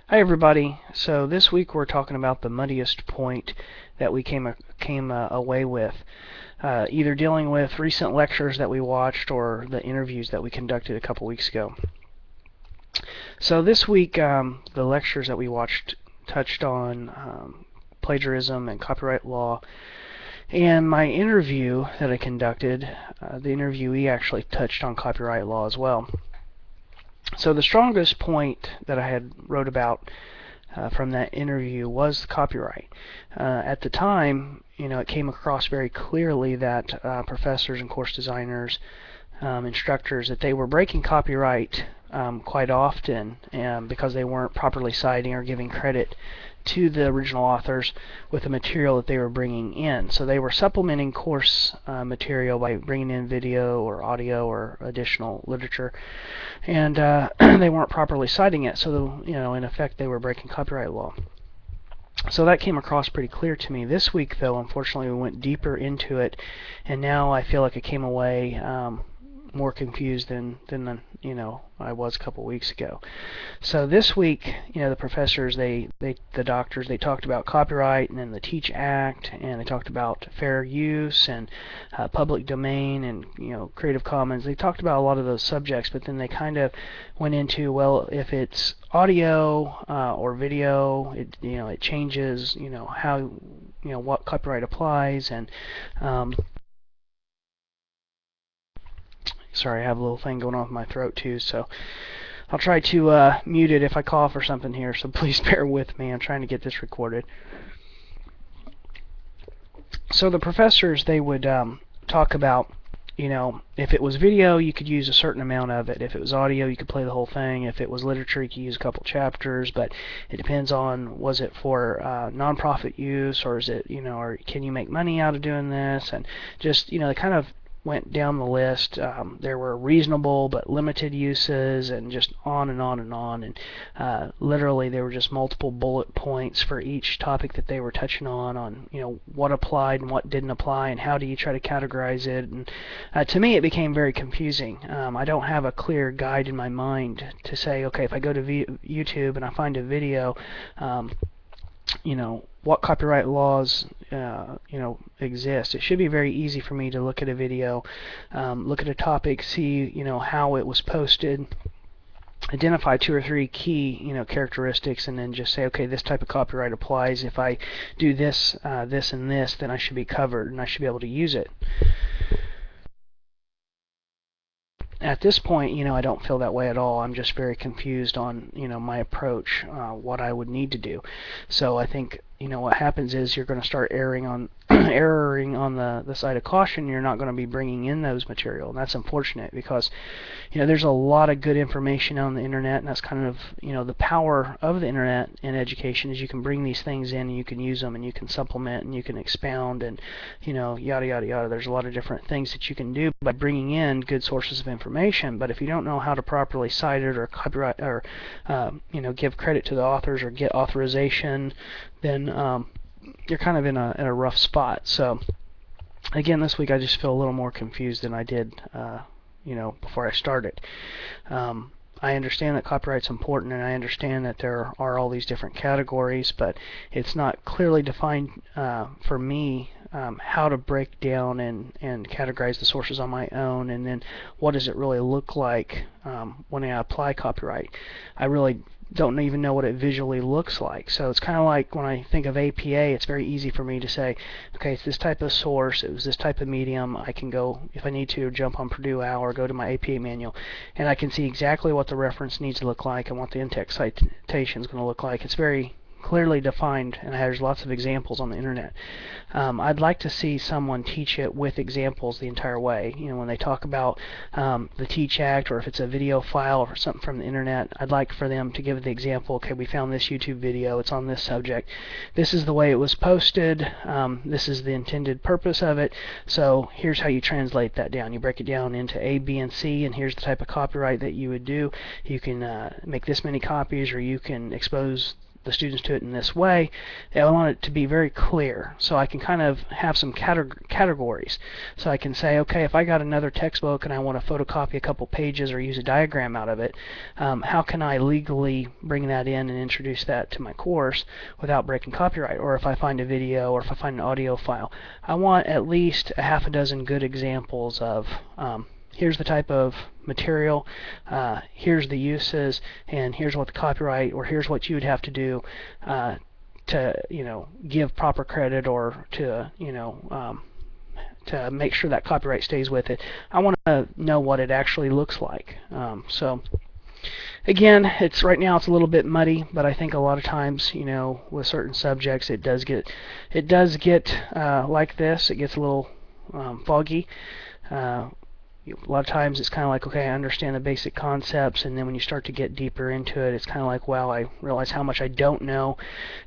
Hi everybody. So this week we're talking about the muddiest point that we came away with, either dealing with recent lectures that we watched or the interviews that we conducted a couple weeks ago. So this week the lectures that we watched touched on plagiarism and copyright law, and my interview that I conducted, the interviewee actually touched on copyright law as well. So the strongest point that I had wrote about from that interview was copyright. At the time, it came across very clearly that professors and course designers, instructors, that they were breaking copyright quite often because they weren't properly citing or giving credit to the original authors with the material that they were bringing in. So they were supplementing course material by bringing in video or audio or additional literature, and they weren't properly citing it. So, in effect, they were breaking copyright law. So that came across pretty clear to me. This week, though, unfortunately, we went deeper into it, and now I feel like I came away more confused than I was a couple weeks ago. So this week, the professors, the doctors, they talked about copyright and then the Teach Act, and they talked about fair use and public domain and Creative Commons. They talked about a lot of those subjects, but then they kind of went into, well, if it's audio or video, it changes how what copyright applies. And sorry, I have a little thing going on with my throat too, so I'll try to mute it if I cough or something here, so please bear with me. I'm trying to get this recorded. So the professors, they would talk about, if it was video, you could use a certain amount of it. If it was audio, you could play the whole thing. If it was literature, you could use a couple chapters, but it depends on, was it for nonprofit use, or is it, or can you make money out of doing this? And just, they kind of went down the list. There were reasonable but limited uses, and just on and on and on. And literally, there were just multiple bullet points for each topic that they were touching on what applied and what didn't apply, and how do you try to categorize it. And to me, it became very confusing. I don't have a clear guide in my mind to say, okay, if I go to YouTube and I find a video, what copyright laws exist. It should be very easy for me to look at a video, look at a topic, see how it was posted, identify 2 or 3 key characteristics, and then just say, okay, this type of copyright applies. If I do this, this, and this, then I should be covered and I should be able to use it. At this point, I don't feel that way at all. I'm just very confused on, my approach, what I would need to do. So I think, what happens is you're going to start erring on the side of caution. You're not going to be bringing in those material, and that's unfortunate because, there's a lot of good information on the internet, and that's kind of, the power of the internet in education is you can bring these things in and you can use them and you can supplement and you can expound and, yada yada yada. There's a lot of different things that you can do by bringing in good sources of information. But if you don't know how to properly cite it or copyright or give credit to the authors or get authorization, then you're kind of in a rough spot. So again, this week I just feel a little more confused than I did before I started. I understand that copyright's important, and I understand that there are all these different categories, but it's not clearly defined for me how to break down and categorize the sources on my own, and then what does it really look like when I apply copyright. I really don't even know what it visually looks like. So it's kind of like when I think of APA, it's very easy for me to say, okay, it's this type of source, it was this type of medium. I can go, if I need to, jump on Purdue OWL or go to my APA manual, and I can see exactly what the reference needs to look like and what the in-text citation is going to look like. It's very clearly defined, and there's lots of examples on the internet. I'd like to see someone teach it with examples the entire way. When they talk about the Teach Act, or if it's a video file or something from the internet, I'd like for them to give the example. Okay, we found this YouTube video, it's on this subject, this is the way it was posted, this is the intended purpose of it, so here's how you translate that down. You break it down into A, B, and C, and here's the type of copyright that you would do. You can make this many copies, or you can expose the students to it in this way. I want it to be very clear, so I can kind of have some categories. So I can say, okay, if I got another textbook and I want to photocopy a couple pages or use a diagram out of it, how can I legally bring that in and introduce that to my course without breaking copyright? Or if I find a video or if I find an audio file, I want at least a half a dozen good examples of here's the type of material, here's the uses, and here's what the copyright, or here's what you would have to do to give proper credit, or to to make sure that copyright stays with it. I want to know what it actually looks like. So again, right now it's a little bit muddy, but I think a lot of times, with certain subjects, it does get like this. It gets a little foggy. A lot of times it's kind of like, okay, I understand the basic concepts, and then when you start to get deeper into it, it's kind of like, wow, I realize how much I don't know.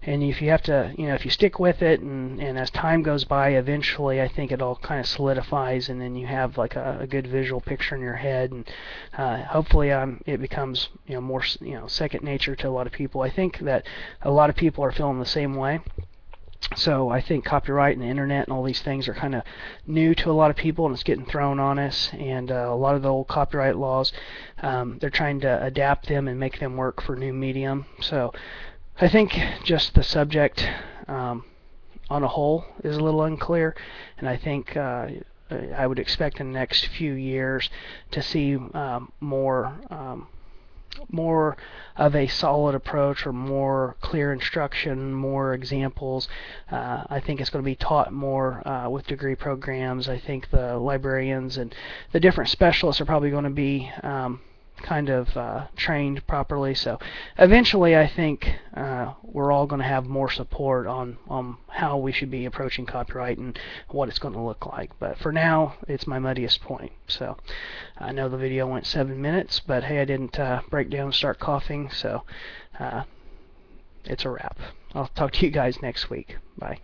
And if you have to, if you stick with it, and as time goes by, eventually I think it all kind of solidifies, and then you have like a good visual picture in your head, and hopefully it becomes more second nature to a lot of people. I think that a lot of people are feeling the same way. So I think copyright and the internet and all these things are kind of new to a lot of people, and it's getting thrown on us. And a lot of the old copyright laws, they're trying to adapt them and make them work for new medium. So I think just the subject on a whole is a little unclear, and I think I would expect in the next few years to see more of a solid approach, or more clear instruction, more examples. I think it's going to be taught more with degree programs. I think the librarians and the different specialists are probably going to be kind of trained properly. So eventually I think we're all going to have more support on how we should be approaching copyright and what it's going to look like. But for now, it's my muddiest point. So I know the video went 7 minutes, but hey, I didn't break down and start coughing, so it's a wrap. I'll talk to you guys next week. Bye.